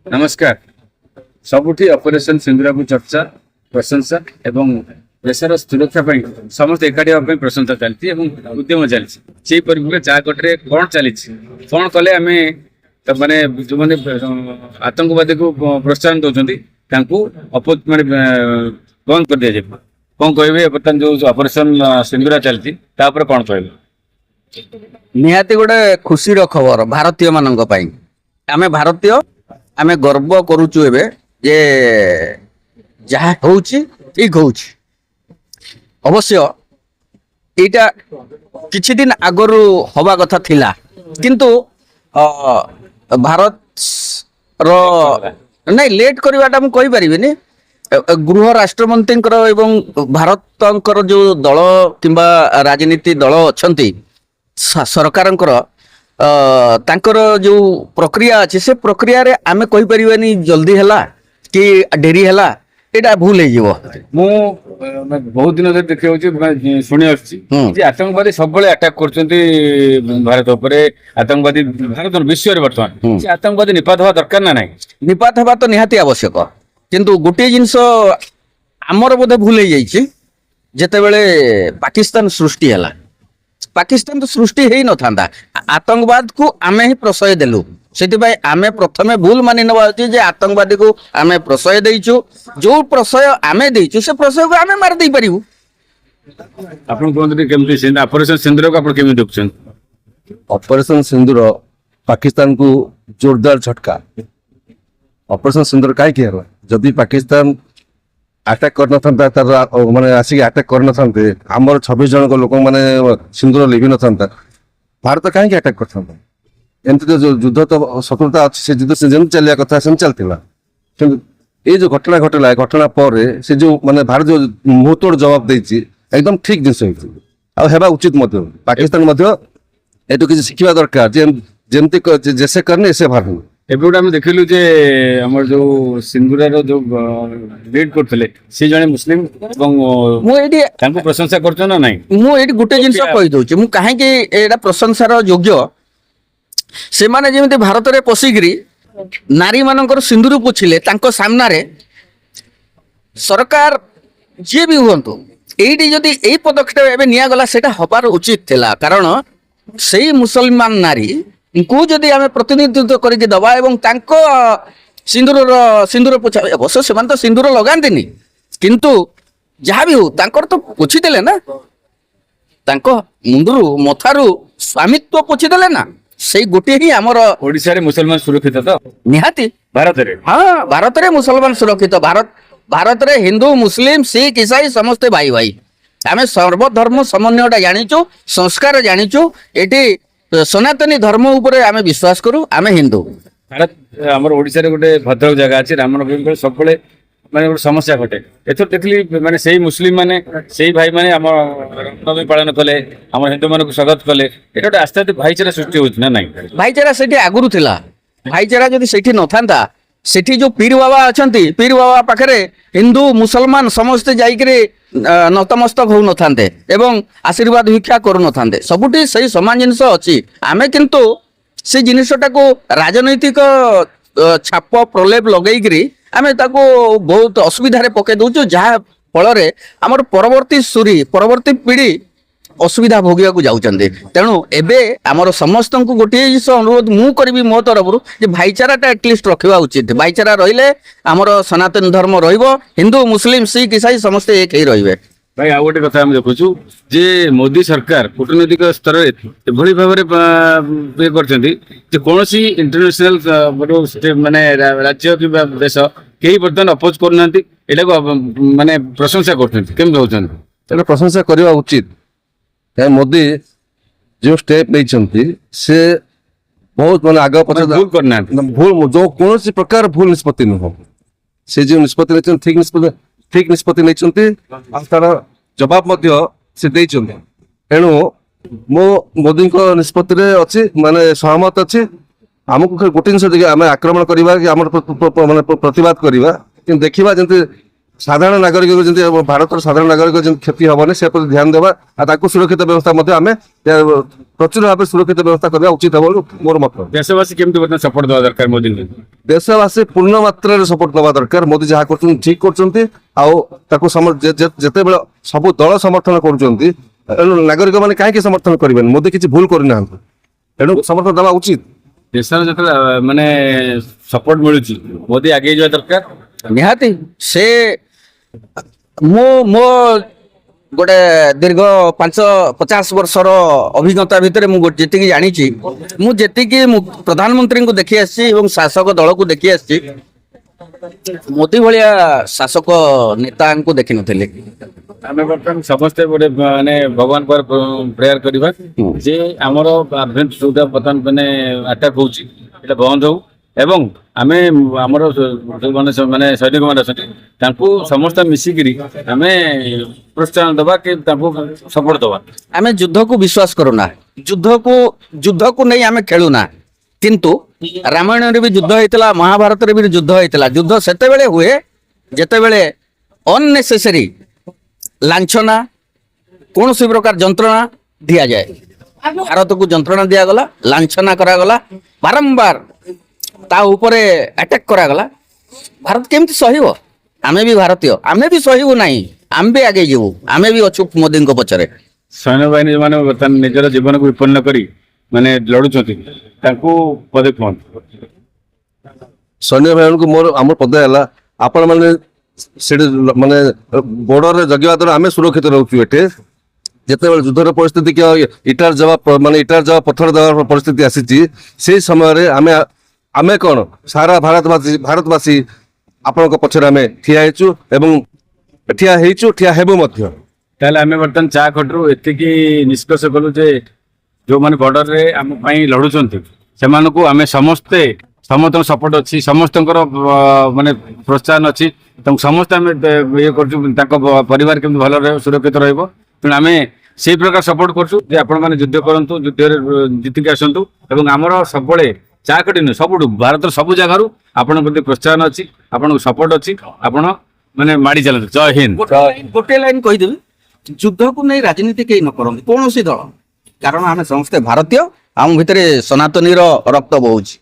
नमस्कार। सबुठी ऑपरेशन सिंदूरा को चर्चा प्रशंसा एवं देशर सुरक्षा समस्त एकाठी होगा प्रशंसा चलती उद्यम चलती से परिप्रेक्षी चाकटे कौन चली कौन कले आम माने जो मैंने आतंकवादी को प्रोत्साहन दौरान माने बंद कर दिया कौन कहे बर्तमान जो ऑपरेशन सिंदूरा चलती कौन कह निहाती गोटे खुशी खबर भारतीय मानक आमे भारतीय आमे गर्व करुचु एबे जे जहा होउची ठीक होउची अवश्य एटा किछि दिन आगरु हवा कथा थिला किंतु भारत रो नहीं लेट करवाटा मु कहि परिबिनी गृह राष्ट्रमंत्री एवं भारतंकर जो दल किंबा राजनीति दल अछंती सरकारंकर तांकर जो प्रक्रिया अच्छे से प्रक्रिया रे आमे कहि परिबानी जल्दी हैला कि डेरी हैला एटा भूल हे जीवो मु बहुत दिन देखि होची सुनि आछि जे आतंकवादी सब बळे अटैक करचंती भारत ऊपर आतंकवादी भारत विश्व रे वर्तमान से आतंकवादी निपात हवा दरकार ना नाही निपात हवा तो निहाती आवश्यक किंतु गोटे जिंस आमर बोधे भूल हे जाईची जेते बेले पाकिस्तान सृष्टि हैला पाकिस्तान तो सृष्टि ही न था आतंकवाद को आमे ही प्रशय देलु से आमे प्रथमे भूल मानि नवा उचित जे आतंकवादी को आमे प्रशय देइछु जो प्रशय आमे देइछु से प्रशय को आमे मार देई परिबु आपण कोनते केमति ऑपरेशन सिंदूर को आपण केमि देखछन ऑपरेशन सिंदूर पाकिस्तान को जोरदार झटका ऑपरेशन सिंदूर काहे किया जदि पाकिस्तान अटैक करना तार माने आसिक अटैक करना आमर 26 जन को लोक माने सिंदूर लिभि न भारत कहीं अटैक कर एमती तो युद्ध तो शत्रुता अच्छी से युद्ध से जमी चलिया कथा से चलता ये जो घटना घटला घटना पर से जो माने भारत जो मुहतोड़ जवाब देछि एकदम ठीक जिनस होगा उचित पाकिस्तान एटू किसी शिखा दरकार जमती जैसे करने ऐसे भारत एबे गोटे आम देखिलु जे हमर जो सिंदूरार जो लीड करथिले से जने मुस्लिम एवं मु एडी तांको प्रशंसा करछन ना नाही मु एडी गुटे जिंस कहि दउची मु काहे कि एडा प्रशंसार योग्य से माने जेमते भारत रे पसिगिरी नारी मानकर सिंदूर पुछिले तांको सामना रे सरकार जे भी हुंतु एडी जदी एई पदक्षेप एबे निया गला सेटा हबार उचित थिला कारण सेई मुसलमान नारी को जदि आमे प्रतिनिधित्व करके दबा एवं तांको सिंदूर पोछा अवश्य से तो सिंदूर लगांतिनी किंतु जहाँ भी हो तांकर तो पोछि देले ना तांको मुंडरू मथारू स्वामित्व पोछि देले ना सेई गोटे ही हमर ओडिसा रे मुसलमान सुरक्षित तो निहाती भारत रे हाँ भारत रे मुसलमान सुरक्षित भारत रे हिंदू मुस्लिम सिख ईसाई समस्ते भाई भाई आमे सर्वधर्म समन्वयटा जानिचु संस्कार जानिचु एटी सनातनी धर्म उपरे आमे विश्वास करू आमे हिंदू भारत हमर ओडिसा रे गोटे भद्रक जगह अछि रामनवमी सब बळे माने गोटे समस्या घटे एथर देखली माने सेही मुस्लिम माने सेही भाई माने हमर रामनवमी पालन कले हमर हिंदू माने को स्वागत कले एटा गोटे आस्ते आस्ते भाईचारा सृष्टि होछ ना नाही भाईचारा सेठी आगुरु थिला भाईचारा जदि सेठी न थांता सेठी जो पीर बाबा अछंती पीर बाबा पाखरे हिंदू मुसलमान समस्त जाइकरे नतमस्तक हो न थांते एवं आशीर्वाद भिक्षा करू न थांते सबुठी सही समान जिनिस अछि आमे किंतु से जिनिसटा को राजनैतिक छाप प्रलेप लगैकरी आमे ताको बहुत असुविधा रे पके दउछु जहा फल रे हमर परवर्ती पीढ़ी असुविधा भोगिया को जाउचंदे तेणु एबे हमर समस्त को गोटे जिस अनुरोध मु करबी मो तरफ जे भाईचाराटा एटलिस्ट रखिबा उचित भाईचारा रहिले हमर सनातन धर्म रहिबो हिंदू मुस्लिम सिख ईसाई समस्त एक ही रहिबे भाई आ गोटे कथा हम देखुछु जे मोदी सरकार कूटनीतिक स्तर रे एभली भाबरे पे करचंदी जे कोनोसी इंटरनेशनल माने राज्य कि देश केही बर्तन अपोज करनांती एटा को माने प्रशंसा करथंती केम होचन तेरे प्रशंसा करवा उचित मोदी जो स्टेप नहीं से बहुत माने आगे पछे भूल करना भूल जो कौन प्रकार भूल निष्पत्ति नुह से जो निष्पत्ति नहीं ठीक निष्पत्ति नहीं तार जवाब से तेणु मो मोदी निष्पत्ति अच्छी माने सहमत अच्छी आमको गोटे जिन आम आक्रमण करवा कि आम माने प्रतिवाद करवा देखा जमी ସାଧାରଣ ନାଗରିକ ଯେମିତି ଭାରତର ସାଧାରଣ ନାଗରିକ ଯେମିତି କ୍ଷତି ହବନି ସେ ପ୍ରତି ଧ୍ୟାନ ଦେବା ଆଉ ତାକୁ ସୁରକ୍ଷିତ ବ୍ୟବସ୍ଥା ମଧ୍ୟ ଆମେ ପ୍ରଚୁର ଭାବେ ସୁରକ୍ଷିତ ବ୍ୟବସ୍ଥା କରିବା ଉଚିତ ହେବ ବୋଲି ମୋର ମତ। ଦେଶବାସୀ କେମିତି ବର୍ତ୍ତମାନ ସପୋର୍ଟ ଦେବା ଦରକାର ମୋଦିଙ୍କୁ? ଦେଶବାସୀ ପୂର୍ଣ୍ଣ ମାତ୍ରାରେ ସପୋର୍ଟ ଦେବା ଦରକାର। ମୋଦି ଯାହା କରୁଛନ୍ତି ଠିକ କରୁଛନ୍ତି ଆଉ ତାକୁ ଯେତେବେଳେ ସବୁ ଦଳ ସମର୍ଥନ କରୁଛନ୍ତି ତେଣୁ ନାଗରିକ ମାନେ କାହିଁକି ସମର୍ଥନ କରିବେନି? ମୋଦି କିଛି ଭୁଲ କରିନାହାନ୍ତି, ତେଣୁ ସମର୍ଥନ ଦେବା ଉଚିତ। ଦେଶର ଯେତେବେଳେ ମାନେ ସପୋର୍ଟ ମିଳୁଛି ମୋଦି ଆଗେଇ ଯିବା ଦରକାର। ନିହାତି ସେ ମୋ ଗୋଟେ ଦୀର୍ଘ 50 ବର୍ଷର ଅଭିଜ୍ଞତା ଭିତରେ ମୁଁ ଯେତିକି ଜାଣିଛି, ମୁଁ ଯେତିକି ପ୍ରଧାନମନ୍ତ୍ରୀଙ୍କୁ ଦେଖି ଆସିଛି ଏବଂ ଶାସକ ଦଳକୁ ଦେଖି ଆସିଛି, ମୋଦି ଭଳିଆ ଶାସକ ନେତାଙ୍କୁ ଦେଖିନଥିଲି। ଆମେ ବର୍ତ୍ତମାନ ସମସ୍ତେ ଗୋଟେ ମାନେ ଭଗବାନ ପରେ ପ୍ରେୟାର କରିବା ଯେ ଆମର ଯୋଉଟା ବର୍ତ୍ତମାନ ମାନେ ଆଟାକ୍ ହଉଛି এটা ବନ୍ଦ ହଉ ଏବଂ ଆମେ ଆମର ମାନେ ସୈନିକ ମାନେ ଅଛନ୍ତି ତାଙ୍କୁ ସମସ୍ତେ ମିଶିକିରି ଆମେ ପ୍ରୋତ୍ସାହନ ଦେବା କି ତାଙ୍କୁ ସପୋର୍ଟ ଦେବା। ଆମେ ଯୁଦ୍ଧକୁ ବିଶ୍ୱାସ କରୁନା, ଯୁଦ୍ଧକୁ ନେଇ ଆମେ ଖେଳୁନା। କିନ୍ତୁ ରାମାୟଣରେ ବି ଯୁଦ୍ଧ ହେଇଥିଲା, ମହାଭାରତରେ ବି ଯୁଦ୍ଧ ହେଇଥିଲା। ଯୁଦ୍ଧ ସେତେବେଳେ ହୁଏ ଯେତେବେଳେ ଅନନେସେସରି ଲାଞ୍ଛନା କୌଣସି ପ୍ରକାର ଯନ୍ତ୍ରଣା ଦିଆଯାଏ। ଭାରତକୁ ଯନ୍ତ୍ରଣା ଦିଆଗଲା, ଲାଞ୍ଛନା କରାଗଲା, ବାରମ୍ବାର ତା ଉପରେ ଆଟାକ୍ କରାଗଲା। ଭାରତ କେମିତି ସହିବ? ଆମେ ବି ଭାରତୀୟ, ଆମେ ବି ସହିବୁ ନାହିଁ, ଆମେ ବି ଆଗେଇ ଯିବୁ, ଆମେ ବି ଅଛୁ ମୋଦିଙ୍କ ପଛରେ। ସୈନ୍ୟବାହିନୀ ଯୋଉମାନେ ବର୍ତ୍ତମାନ ନିଜର ଜୀବନକୁ ବିପନ୍ନ କରି ମାନେ ଲଢୁଛନ୍ତି ତାଙ୍କୁ ପଦେ କୁହନ୍ତୁ। ସୈନ୍ୟ ଭାଇମାନଙ୍କୁ ଆମର ପଦ ହେଲା ଆପଣ ମାନେ ସେଠି ମାନେ ବର୍ଡରରେ ଜଗିବା ଦ୍ୱାରା ଆମେ ସୁରକ୍ଷିତ ରହୁଛୁ। ଏଠି ଯେତେବେଳେ ଯୁଦ୍ଧର ପରିସ୍ଥିତି କି ଇଟାର ଜବାବ ପଥର ଦେବାର ପରିସ୍ଥିତି ଆସିଛି, ସେଇ ସମୟରେ ଆମେ କଣ ସାରା ଭାରତବାସୀ ଆପଣଙ୍କ ପଛରେ ଆମେ ଠିଆ ହେବୁ ମଧ୍ୟ। ତାହେଲେ ଆମେ ବର୍ତ୍ତମାନ ଚା ଖଟରୁ ଏତିକି ନିଷ୍କର୍ଷ କଲୁ ଯେ ଯୋଉମାନେ ବର୍ଡରରେ ଆମ ପାଇଁ ଲଢୁଛନ୍ତି ସେମାନଙ୍କୁ ଆମେ ସମସ୍ତଙ୍କ ସପୋର୍ଟ ଅଛି, ସମସ୍ତଙ୍କର ମାନେ ପ୍ରୋତ୍ସାହନ ଅଛି, ସମସ୍ତେ ଆମେ ଇଏ କରୁଛୁ ତାଙ୍କ ପରିବାର କେମିତି ଭଲ ରହିବ, ସୁରକ୍ଷିତ ରହିବ। ତେଣୁ ଆମେ ସେଇ ପ୍ରକାର ସପୋର୍ଟ କରୁଛୁ ଯେ ଆପଣମାନେ ଯୁଦ୍ଧ କରନ୍ତୁ, ଯୁଦ୍ଧରେ ଜିତିକି ଆସନ୍ତୁ ଏବଂ ଆମର ସବୁବେଳେ ଚା ଖଟି ନୁହେଁ ସବୁଠୁ ଭାରତର ସବୁ ଜାଗାରୁ ଆପଣଙ୍କ ପ୍ରତି ପ୍ରୋତ୍ସାହନ ଅଛି, ଆପଣଙ୍କୁ ସପୋର୍ଟ ଅଛି, ଆପଣ ମାନେ ମାଡି ଚାଲନ୍ତୁ। ଜୟ ହିନ୍ଦ। ଗୋଟେ ଲାଇନ କହିଦେବି, ଯୁଦ୍ଧକୁ ନେଇ ରାଜନୀତି କେହି ନ କରନ୍ତି କୌଣସି ଦଳ, କାରଣ ଆମେ ସମସ୍ତେ ଭାରତୀୟ, ଆମ ଭିତରେ ସନାତନୀର ରକ୍ତ ବହୁଛି।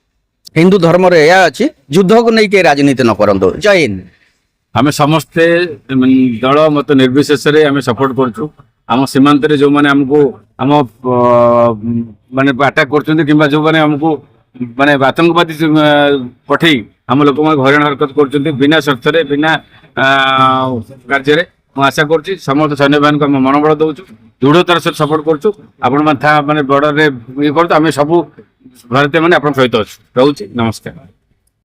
ହିନ୍ଦୁ ଧର୍ମରେ ଏହା ଅଛି, ଯୁଦ୍ଧକୁ ନେଇ କେହି ରାଜନୀତି ନ କରନ୍ତୁ। ଜୟ ହିନ୍ଦ। ଆମେ ସମସ୍ତେ ଦଳ ମତ ନିର୍ବିଶେଷରେ ଆମେ ସପୋର୍ଟ କରୁଛୁ। ଆମ ସୀମାନ୍ତରେ ଯୋଉମାନେ ଆମକୁ ଆମ ମାନେ ଆଟାକ୍ କରୁଛନ୍ତି କିମ୍ବା ଯୋଉମାନେ ଆମକୁ ମାନେ ଆତଙ୍କବାଦୀ ପଠେଇ ଆମ ଲୋକମାନଙ୍କୁ ହଇରାଣ ହରକତ କରୁଛନ୍ତି ବିନା ସ୍ୱାର୍ଥରେ ବିନା କାର୍ଯ୍ୟରେ, ମୁଁ ଆଶା କରୁଛି ସମସ୍ତ ସୈନ୍ୟବାହିନୀକୁ ଆମେ ମନୋବଳ ଦଉଛୁ, ଦୃଢ଼ତାର ସହିତ ସପୋର୍ଟ କରୁଛୁ। ଆପଣମାନେ ମାନେ ବର୍ଡରରେ ଇଏ କରୁଛୁ, ଆମେ ସବୁ ଭାରତୀୟ ମାନେ ଆପଣଙ୍କ ସହିତ ଅଛୁ। ରହୁଛି, ନମସ୍କାର।